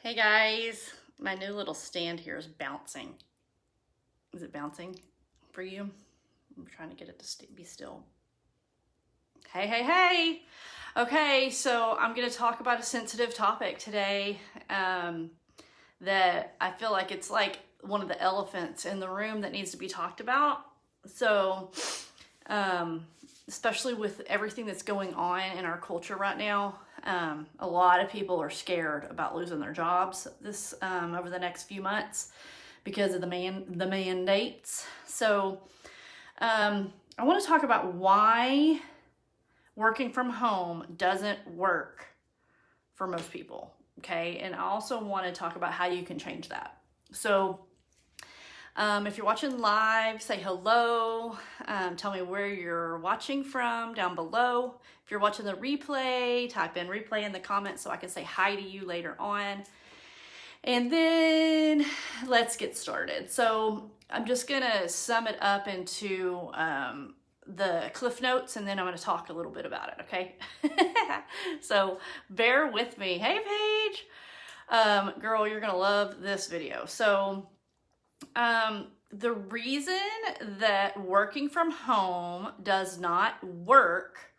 Hey guys, my new little stand here is bouncing. Is it bouncing for you? I'm trying to get it to be still. Hey, hey, hey! Okay, so I'm going to talk about a sensitive topic today that I feel like it's like one of the elephants in the room that needs to be talked about. So, especially with everything that's going on in our culture right now, a lot of people are scared about losing their jobs this over the next few months because of the mandates. So I want to talk about why working from home doesn't work for most people. Okay, and I also want to talk about how you can change that. So if you're watching live, say hello. Tell me where you're watching from down below. If you're watching the replay, type in replay in the comments so I can say hi to you later on. And then let's get started. So I'm just going to sum it up into the cliff notes, and then I'm going to talk a little bit about it, okay? So bear with me. Hey, Paige. Girl, you're going to love this video. So the reason that working from home does not work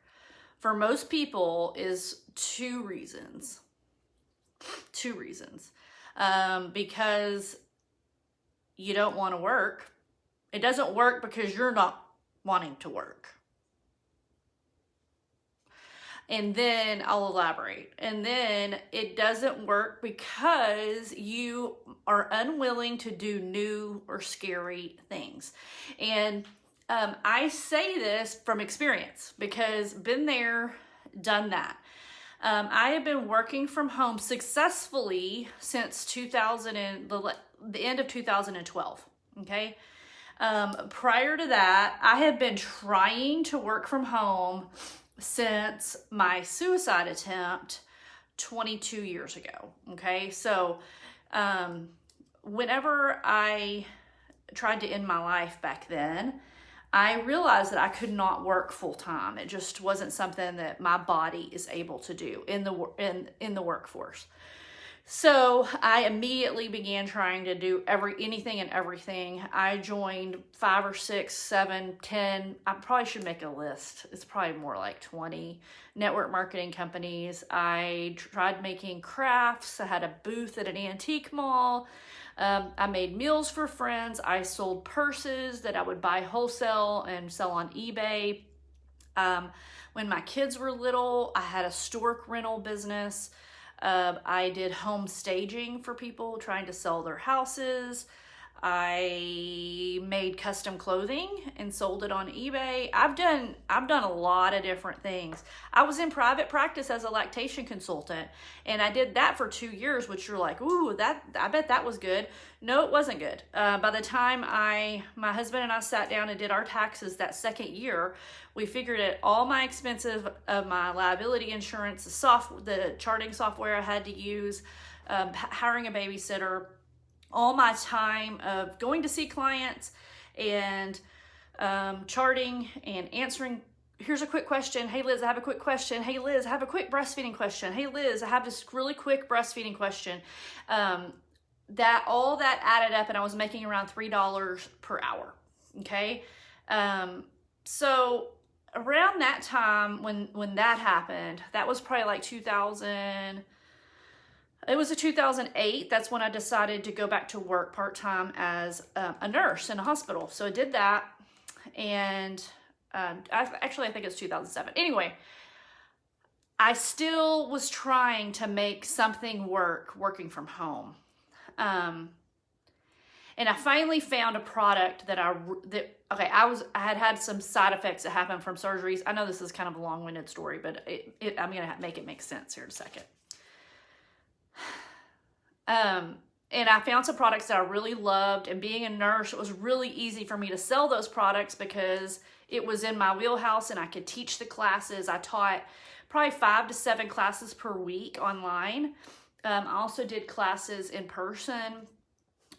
for most people is two reasons. Because you don't want to work. It doesn't work because you're not wanting to work. And then I'll elaborate. And then it doesn't work because you are unwilling to do new or scary things. And I say this from experience because been there, done that. I have been working from home successfully since the end of 2012. Okay. Prior to that, I have been trying to work from home since my suicide attempt 22 years ago. Okay, so whenever I tried to end my life back then, I realized that I could not work full time. It just wasn't something that my body is able to do in the workforce. So I immediately began trying to do anything and everything. I joined 5 or 6, 7, 10. I probably should make a list. It's probably more like 20 network marketing companies. I tried making crafts. I had a booth at an antique mall. I made meals for friends. I sold purses that I would buy wholesale and sell on eBay. When my kids were little, I had a stork rental business. I did home staging for people trying to sell their houses. I made custom clothing and sold it on eBay. I've done a lot of different things. I was in private practice as a lactation consultant, and I did that for 2 years, which you're like, ooh, I bet that was good. No, it wasn't good. By the time my husband and I sat down and did our taxes that second year, we figured out all my expenses of my liability insurance, the charting software I had to use, hiring a babysitter, all my time of going to see clients and charting and answering. Here's a quick question. Hey, Liz, I have a quick question. Hey, Liz, I have a quick breastfeeding question. Hey, Liz, I have this really quick breastfeeding question. All that added up, and I was making around $3 per hour. Okay. So around that time when that happened, that was probably like 2000. It was 2008. That's when I decided to go back to work part-time as a nurse in a hospital. So I did that. And I think it's 2007. Anyway, I still was trying to make something working from home. And I finally found a product that I had some side effects that happened from surgeries. I know this is kind of a long-winded story, but I'm going to make it make sense here in a second. And I found some products that I really loved, and being a nurse, it was really easy for me to sell those products because it was in my wheelhouse and I could teach the classes. I taught probably 5 to 7 classes per week online. I also did classes in person.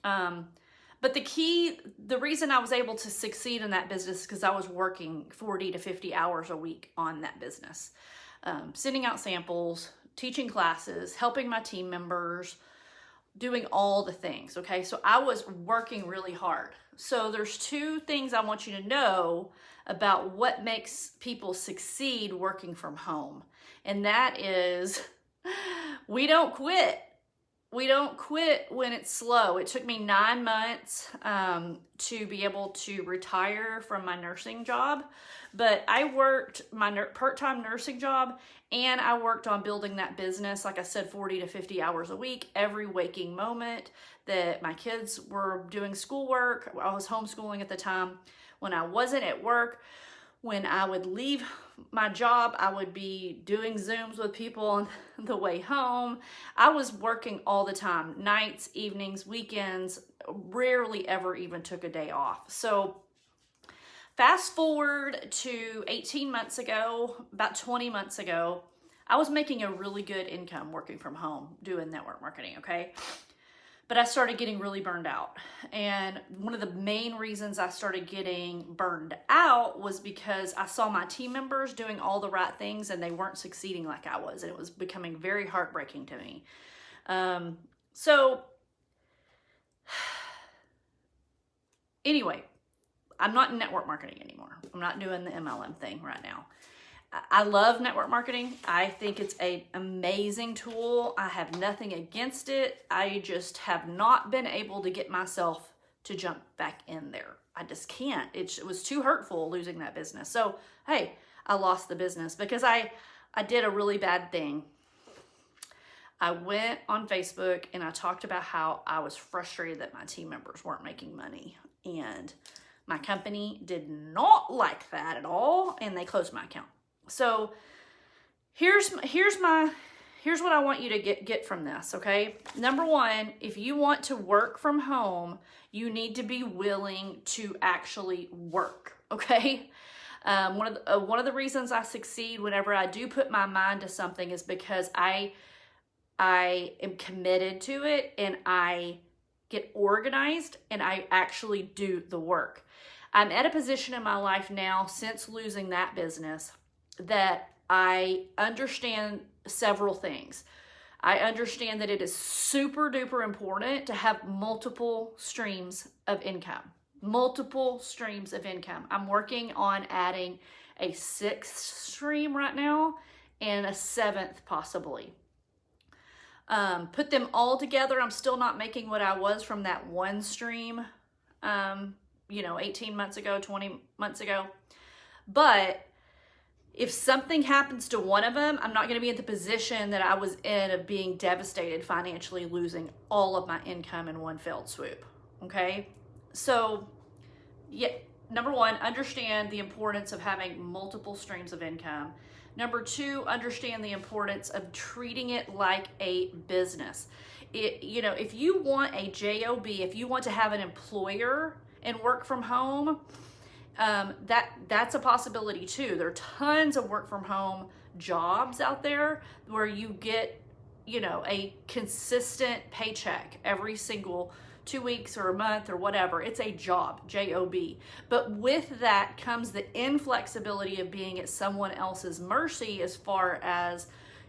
But the reason I was able to succeed in that business is because I was working 40 to 50 hours a week on that business, sending out samples, teaching classes, helping my team members, doing all the things, okay? So I was working really hard. So there's two things I want you to know about what makes people succeed working from home. And that is, we don't quit. We don't quit when it's slow. It took me 9 months to be able to retire from my nursing job, but I worked my part-time nursing job and I worked on building that business, like I said, 40 to 50 hours a week, every waking moment that my kids were doing schoolwork. I was homeschooling at the time. When I wasn't at work, when I would leave my job, I would be doing Zooms with people on the way home. I was working all the time, nights, evenings, weekends, rarely ever even took a day off. So fast forward to 18 months ago, about 20 months ago, I was making a really good income working from home, doing network marketing, okay? But I started getting really burned out. And one of the main reasons I started getting burned out was because I saw my team members doing all the right things and they weren't succeeding like I was. And it was becoming very heartbreaking to me. So anyway, I'm not in network marketing anymore. I'm not doing the MLM thing right now. I love network marketing. I think it's an amazing tool. I have nothing against it. I just have not been able to get myself to jump back in there. I just can't. It was too hurtful losing that business. So, hey, I lost the business because I did a really bad thing. I went on Facebook and I talked about how I was frustrated that my team members weren't making money. And my company did not like that at all. And they closed my account. So here's what I want you to get from this, okay? Number one, if you want to work from home, you need to be willing to actually work, okay? One of the reasons I succeed whenever I do put my mind to something is because I am committed to it and I get organized and I actually do the work. I'm at a position in my life now since losing that business that I understand several things. I understand that it is super duper important to have multiple streams of income. Multiple streams of income. I'm working on adding a 6th stream right now and a 7th possibly. Put them all together. I'm still not making what I was from that one stream, 18 months ago, 20 months ago. But if something happens to one of them, I'm not going to be in the position that I was in of being devastated financially, losing all of my income in one fell swoop. Okay? So, yeah, number one, understand the importance of having multiple streams of income. Number two, understand the importance of treating it like a business. If you want a job, if you want to have an employer and work from home, that's a possibility too. There are tons of work from home jobs out there where you get, a consistent paycheck every single 2 weeks or a month or whatever. It's a job, J-O-B. But with that comes the inflexibility of being at someone else's mercy as far as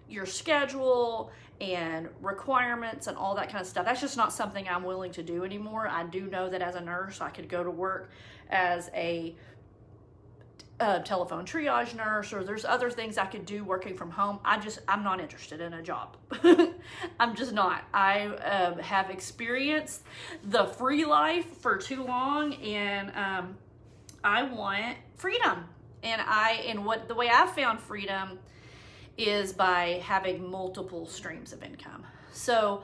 your schedule and requirements and all that kind of stuff. That's just not something I'm willing to do anymore. I do know that as a nurse, I could go to work as a telephone triage nurse, or there's other things I could do working from home. I'm not interested in a job. I'm just not. I have experienced the free life for too long, and I want freedom. And the way I've found freedom is by having multiple streams of income. So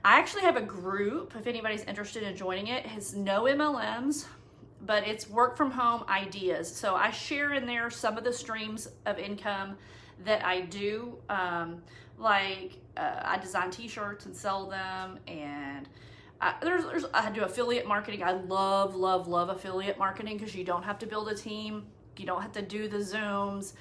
I actually have a group, if anybody's interested in joining it. It has no MLMs, but it's work from home ideas. So I share in there some of the streams of income that I do. I design t-shirts and sell them, and I do affiliate marketing. I love affiliate marketing because you don't have to build a team. You don't have to do the Zooms.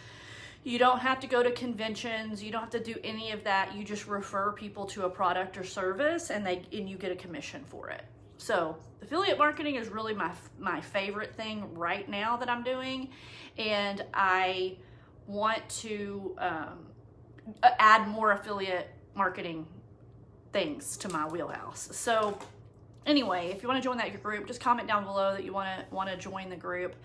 You don't have to go to conventions. You don't have to do any of that. You just refer people to a product or service, and you get a commission for it. So affiliate marketing is really my favorite thing right now that I'm doing, and I want to add more affiliate marketing things to my wheelhouse. So anyway, if you want to join that group, just comment down below that you want to join the group.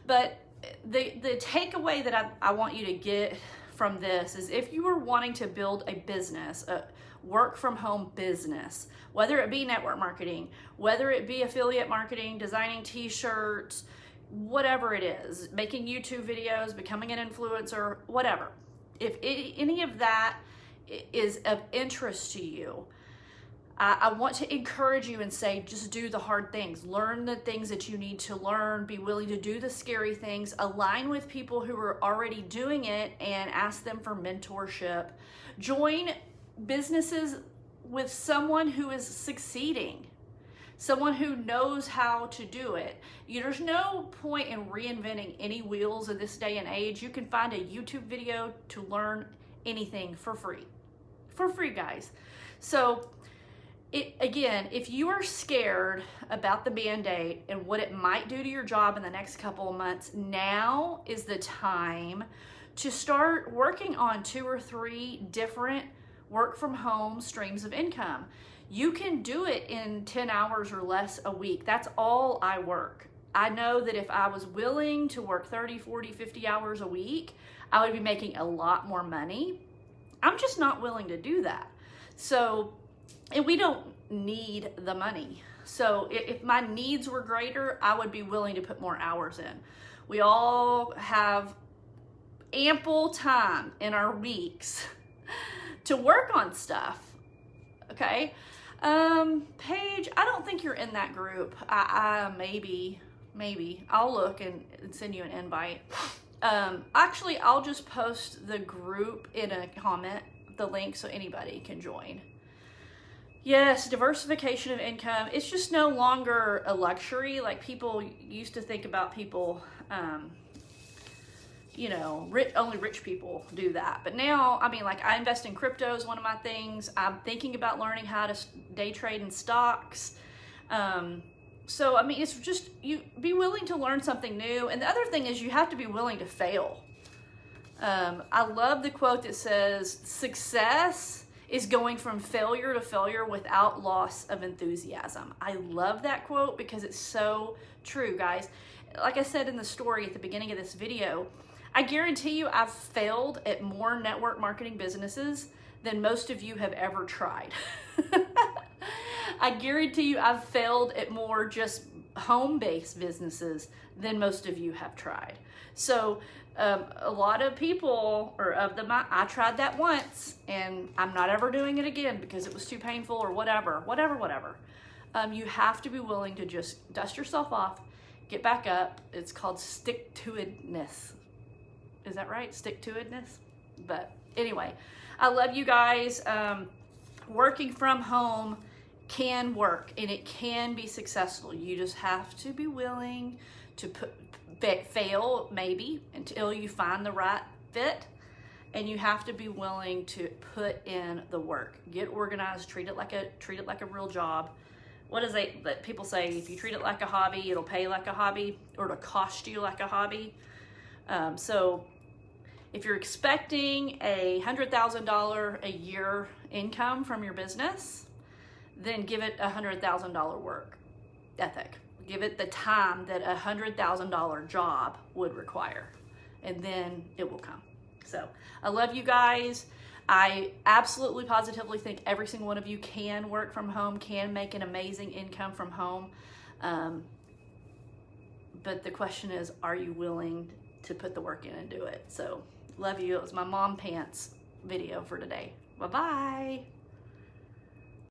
But the takeaway that I want you to get from this is, if you are wanting to build a business, a work from home business, whether it be network marketing, whether it be affiliate marketing, designing t-shirts, whatever it is, making YouTube videos, becoming an influencer, whatever. If any of that is of interest to you, I want to encourage you and say, just do the hard things. Learn the things that you need to learn. Be willing to do the scary things. Align with people who are already doing it and ask them for mentorship. Join businesses with someone who is succeeding, someone who knows how to do it. There's no point in reinventing any wheels in this day and age. You can find a YouTube video to learn anything for free. For free, guys. So again, if you are scared about the Band-Aid and what it might do to your job in the next couple of months, now is the time to start working on 2 or 3 different work from home streams of income. You can do it in 10 hours or less a week. That's all I work. I know that if I was willing to work 30, 40, 50 hours a week, I would be making a lot more money. I'm just not willing to do that. So, and we don't need the money. So if my needs were greater, I would be willing to put more hours in. We all have ample time in our weeks to work on stuff. Okay. Paige, I don't think you're in that group. Maybe I'll look and send you an invite. Actually, I'll just post the group in a comment, the link, so anybody can join. Yes, diversification of income. It's just no longer a luxury. Like, people used to think about people, only rich people do that. But now, I mean, like, I invest in crypto is one of my things. I'm thinking about learning how to day trade in stocks. So, I mean, it's just, you be willing to learn something new. And the other thing is, you have to be willing to fail. I love the quote that says, success is going from failure to failure without loss of enthusiasm. I love that quote because it's so true, guys. Like I said in the story at the beginning of this video, I guarantee you I've failed at more network marketing businesses than most of you have ever tried. I guarantee you I've failed at more just home-based businesses than most of you have tried. So a lot of people, or of them, I tried that once and I'm not ever doing it again because it was too painful or whatever. You have to be willing to just dust yourself off, get back up. It's called stick-to-itness. Is that right? Stick-to-itness? But anyway, I love you guys. Working from home can work and it can be successful. You just have to be willing to fail maybe until you find the right fit, and you have to be willing to put in the work. Get organized, treat it like a real job. What is it that people say? If you treat it like a hobby, it'll pay like a hobby, or it'll cost you like a hobby. So if you're expecting a $100,000 a year income from your business, then give it a $100,000 work ethic. Give it the time that a $100,000 job would require, and then it will come. So I love you guys. I absolutely positively think every single one of you can work from home, can make an amazing income from home. But the question is, are you willing to put the work in and do it? So love you. It was my mom pants video for today. Bye-bye.